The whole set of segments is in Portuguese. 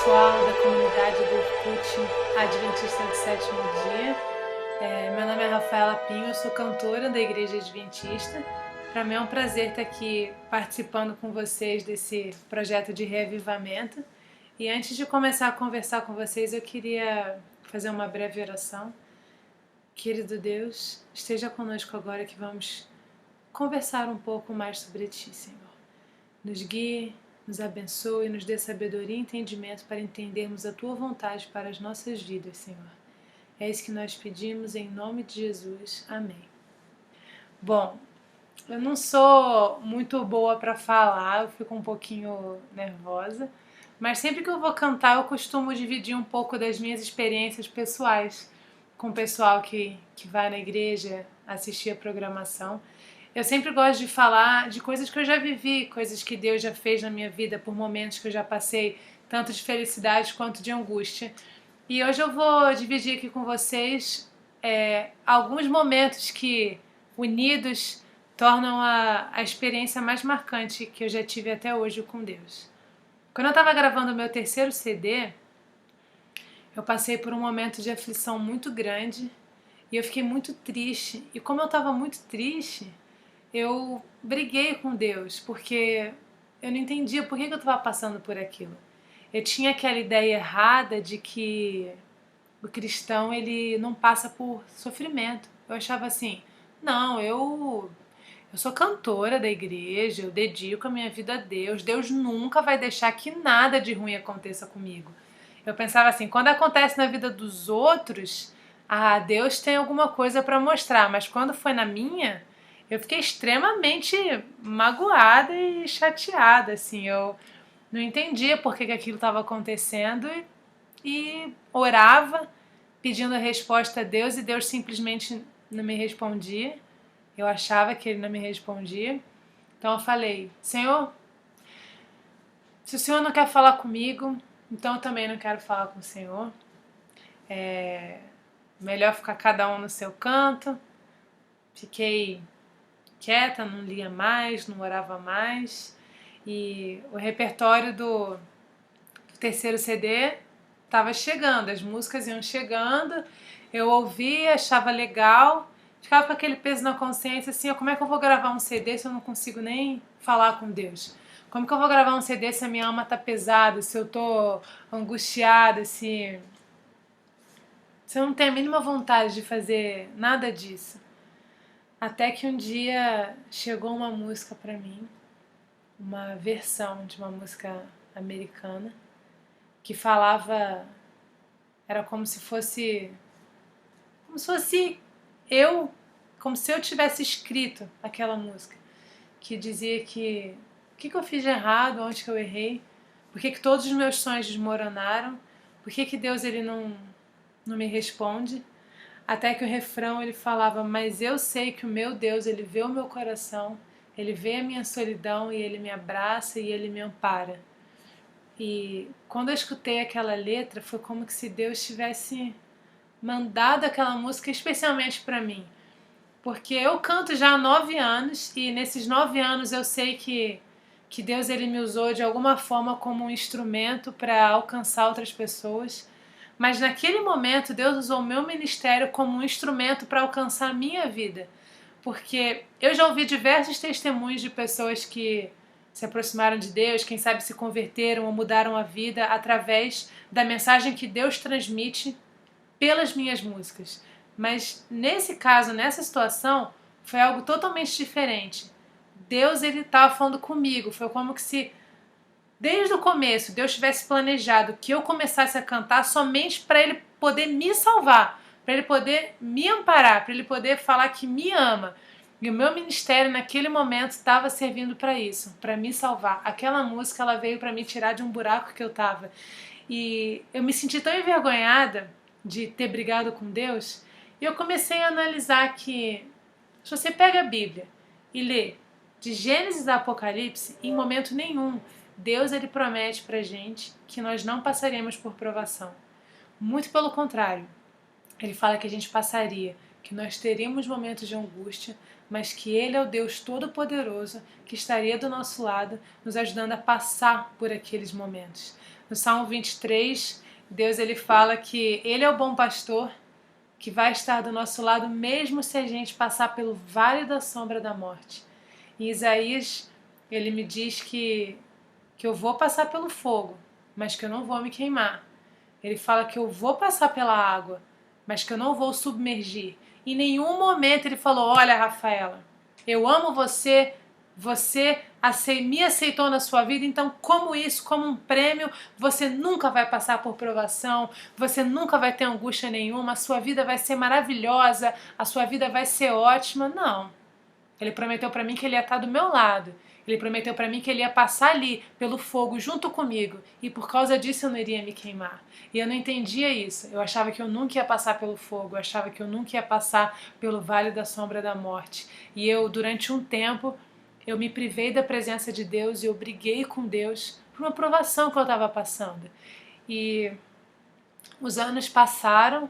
pessoal da comunidade do Orkut Adventista do Sétimo Dia. Meu nome é Rafaela Pinho, eu sou cantora da Igreja Adventista. Para mim é um prazer estar aqui participando com vocês desse projeto de reavivamento. E antes de começar a conversar com vocês, eu queria fazer uma breve oração. Querido Deus, esteja conosco agora que vamos conversar um pouco mais sobre Ti, Senhor. Nos guie, nos abençoe, nos dê sabedoria e entendimento para entendermos a Tua vontade para as nossas vidas, Senhor. É isso que nós pedimos em nome de Jesus. Amém. Bom, eu não sou muito boa para falar, eu fico um pouquinho nervosa, mas sempre que eu vou cantar eu costumo dividir um pouco das minhas experiências pessoais com o pessoal que vai na igreja assistir a programação. Eu sempre gosto de falar de coisas que eu já vivi, coisas que Deus já fez na minha vida, por momentos que eu já passei, tanto de felicidade quanto de angústia. E hoje eu vou dividir aqui com vocês alguns momentos que, unidos, tornam a experiência mais marcante que eu já tive até hoje com Deus. Quando eu estava gravando o meu terceiro CD, eu passei por um momento de aflição muito grande e eu fiquei muito triste. E como eu estava muito triste, eu briguei com Deus, porque eu não entendia por que eu estava passando por aquilo. Eu tinha aquela ideia errada de que o cristão ele não passa por sofrimento. Eu achava assim, não, eu sou cantora da igreja, eu dedico a minha vida a Deus, Deus nunca vai deixar que nada de ruim aconteça comigo. Eu pensava assim, quando acontece na vida dos outros, Deus tem alguma coisa para mostrar, mas quando foi na minha, eu fiquei extremamente magoada e chateada, assim, eu não entendia por que aquilo estava acontecendo e orava pedindo a resposta a Deus e Deus simplesmente não me respondia. Eu achava que Ele não me respondia. Então eu falei, Senhor, se o Senhor não quer falar comigo, então eu também não quero falar com o Senhor. Melhor ficar cada um no seu canto. Fiquei quieta, não lia mais, não orava mais. E o repertório do terceiro CD estava chegando, as músicas iam chegando, eu ouvia, achava legal, ficava com aquele peso na consciência assim, como é que eu vou gravar um CD se eu não consigo nem falar com Deus? Como que eu vou gravar um CD se a minha alma tá pesada, se eu tô angustiada, se eu não tenho a mínima vontade de fazer nada disso? Até que um dia chegou uma música pra mim, uma versão de uma música americana, que falava, era como se fosse eu, como se eu tivesse escrito aquela música, que dizia que o que eu fiz de errado, onde que eu errei, por que todos os meus sonhos desmoronaram, por que Deus ele não me responde. Até que o refrão ele falava, mas eu sei que o meu Deus, ele vê o meu coração, ele vê a minha solidão e ele me abraça e ele me ampara. E quando eu escutei aquela letra, foi como se Deus tivesse mandado aquela música especialmente para mim. Porque eu canto já há 9 anos e nesses 9 anos eu sei que Deus ele me usou de alguma forma como um instrumento para alcançar outras pessoas. Mas naquele momento Deus usou o meu ministério como um instrumento para alcançar a minha vida. Porque eu já ouvi diversos testemunhos de pessoas que se aproximaram de Deus, quem sabe se converteram ou mudaram a vida através da mensagem que Deus transmite pelas minhas músicas. Mas nesse caso, nessa situação, foi algo totalmente diferente. Deus ele estava falando comigo, foi como que se desde o começo Deus tivesse planejado que eu começasse a cantar somente para Ele poder me salvar, para Ele poder me amparar, para Ele poder falar que me ama. E o meu ministério naquele momento estava servindo para isso, para me salvar. Aquela música ela veio para me tirar de um buraco que eu estava. E eu me senti tão envergonhada de ter brigado com Deus, e eu comecei a analisar que se você pega a Bíblia e lê de Gênesis a Apocalipse, em momento nenhum Deus ele promete pra gente que nós não passaremos por provação. Muito pelo contrário. Ele fala que a gente passaria, que nós teríamos momentos de angústia, mas que Ele é o Deus Todo-Poderoso que estaria do nosso lado, nos ajudando a passar por aqueles momentos, No Salmo 23, Deus ele fala que Ele é o bom pastor, que vai estar do nosso lado mesmo se a gente passar pelo vale da sombra da morte. Em Isaías, ele me diz que eu vou passar pelo fogo, mas que eu não vou me queimar. Ele fala que eu vou passar pela água, mas que eu não vou submergir. Em nenhum momento ele falou: olha, Rafaela, eu amo você, você me aceitou na sua vida, então como isso, como um prêmio, você nunca vai passar por provação, você nunca vai ter angústia nenhuma, a sua vida vai ser maravilhosa, a sua vida vai ser ótima. Não. Ele prometeu para mim que ele ia estar do meu lado. Ele prometeu para mim que ele ia passar ali pelo fogo junto comigo e por causa disso eu não iria me queimar. E eu não entendia isso. Eu achava que eu nunca ia passar pelo fogo, eu achava que eu nunca ia passar pelo vale da sombra da morte. E eu, durante um tempo, eu me privei da presença de Deus e eu briguei com Deus por uma provação que eu estava passando. E os anos passaram,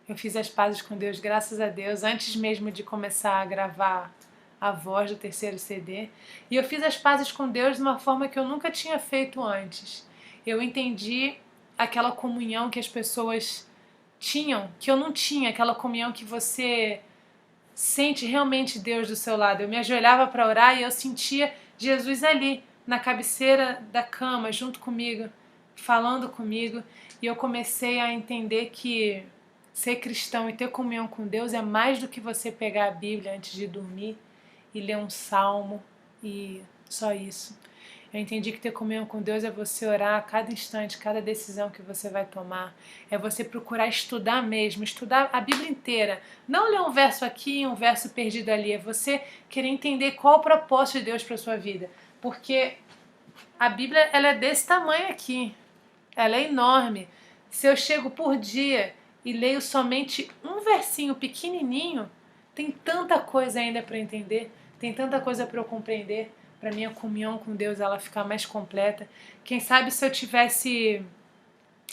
eu fiz as pazes com Deus, graças a Deus, antes mesmo de começar a gravar a voz do terceiro CD, e eu fiz as pazes com Deus de uma forma que eu nunca tinha feito antes. Eu entendi aquela comunhão que as pessoas tinham, que eu não tinha, aquela comunhão que você sente realmente Deus do seu lado. Eu me ajoelhava para orar e eu sentia Jesus ali, na cabeceira da cama, junto comigo, falando comigo, e eu comecei a entender que ser cristão e ter comunhão com Deus é mais do que você pegar a Bíblia antes de dormir e ler um salmo e só isso. Eu entendi que ter comunhão com Deus é você orar a cada instante, cada decisão que você vai tomar. É você procurar estudar mesmo, estudar a Bíblia inteira. Não ler um verso aqui e um verso perdido ali. É você querer entender qual o propósito de Deus para a sua vida. Porque a Bíblia ela é desse tamanho aqui. Ela é enorme. Se eu chego por dia e leio somente um versinho pequenininho, tem tanta coisa ainda para entender, tem tanta coisa para eu compreender, para minha comunhão com Deus ela ficar mais completa. Quem sabe se eu tivesse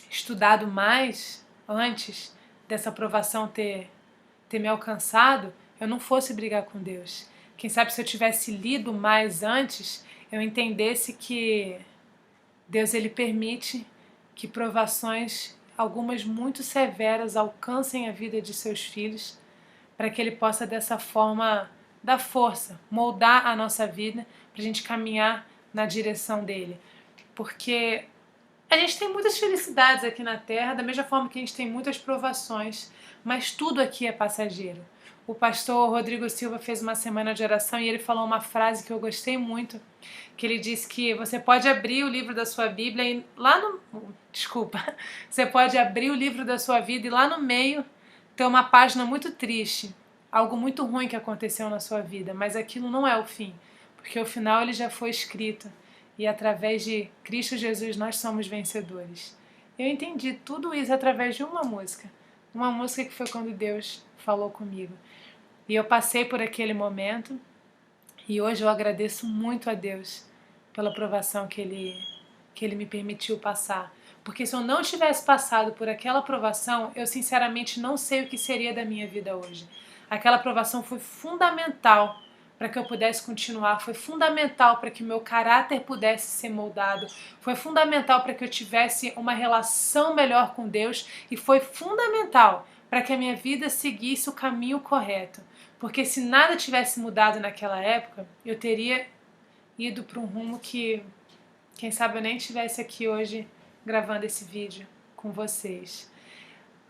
estudado mais antes dessa aprovação ter me alcançado, eu não fosse brigar com Deus. Quem sabe se eu tivesse lido mais antes, eu entendesse que Deus ele permite que provações, algumas muito severas, alcancem a vida de seus filhos, para que Ele possa dessa forma dar força, moldar a nossa vida, para a gente caminhar na direção dEle. Porque a gente tem muitas felicidades aqui na Terra, da mesma forma que a gente tem muitas provações, mas tudo aqui é passageiro. O pastor Rodrigo Silva fez uma semana de oração e ele falou uma frase que eu gostei muito, que ele disse que você pode abrir o livro da sua Bíblia e lá no... Desculpa. Você pode abrir o livro da sua vida e lá no meio ter uma página muito triste, algo muito ruim que aconteceu na sua vida, mas aquilo não é o fim, porque o final ele já foi escrito e através de Cristo Jesus nós somos vencedores. Eu entendi tudo isso através de uma música que foi quando Deus falou comigo. E eu passei por aquele momento e hoje eu agradeço muito a Deus pela provação que Ele me permitiu passar. Porque se eu não tivesse passado por aquela provação, eu sinceramente não sei o que seria da minha vida hoje. Aquela provação foi fundamental para que eu pudesse continuar, foi fundamental para que o meu caráter pudesse ser moldado, foi fundamental para que eu tivesse uma relação melhor com Deus e foi fundamental para que a minha vida seguisse o caminho correto. Porque se nada tivesse mudado naquela época, eu teria ido para um rumo que, quem sabe, eu nem estivesse aqui hoje gravando esse vídeo com vocês.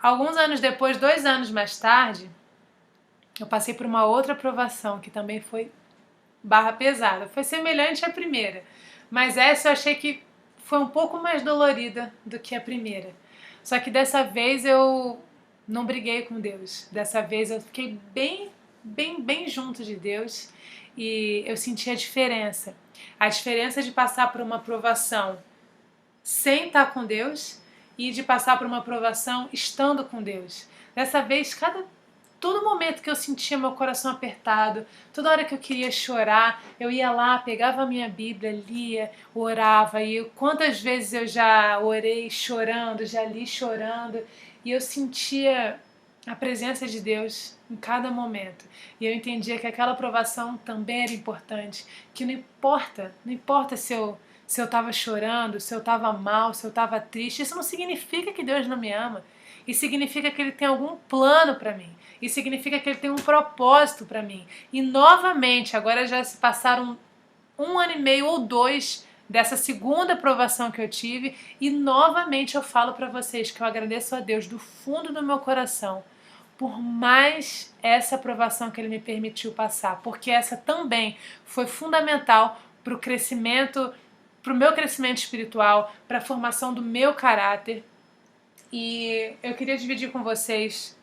Alguns anos depois, 2 anos mais tarde, eu passei por uma outra provação que também foi barra pesada. Foi semelhante à primeira, mas essa eu achei que foi um pouco mais dolorida do que a primeira. Só que dessa vez eu não briguei com Deus. Dessa vez eu fiquei bem junto de Deus e eu senti a diferença. A diferença de passar por uma provação sem estar com Deus e de passar por uma provação estando com Deus. Dessa vez, todo momento que eu sentia meu coração apertado, toda hora que eu queria chorar, eu ia lá, pegava a minha Bíblia, lia, orava, e quantas vezes eu já orei chorando, já li chorando, e eu sentia a presença de Deus em cada momento. E eu entendia que aquela provação também era importante, que não importa se eu se eu estava chorando, se eu estava mal, se eu estava triste. Isso não significa que Deus não me ama. Isso significa que Ele tem algum plano para mim. Isso significa que Ele tem um propósito para mim. E novamente, agora já se passaram 1 ano e meio ou 2 dessa segunda provação que eu tive, e novamente eu falo para vocês que eu agradeço a Deus do fundo do meu coração por mais essa provação que Ele me permitiu passar, porque essa também foi fundamental para o crescimento, para o meu crescimento espiritual, para a formação do meu caráter. E eu queria dividir com vocês,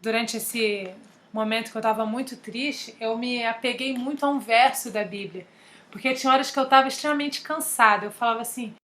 durante esse momento que eu estava muito triste, eu me apeguei muito a um verso da Bíblia, porque tinha horas que eu estava extremamente cansada. Eu falava assim: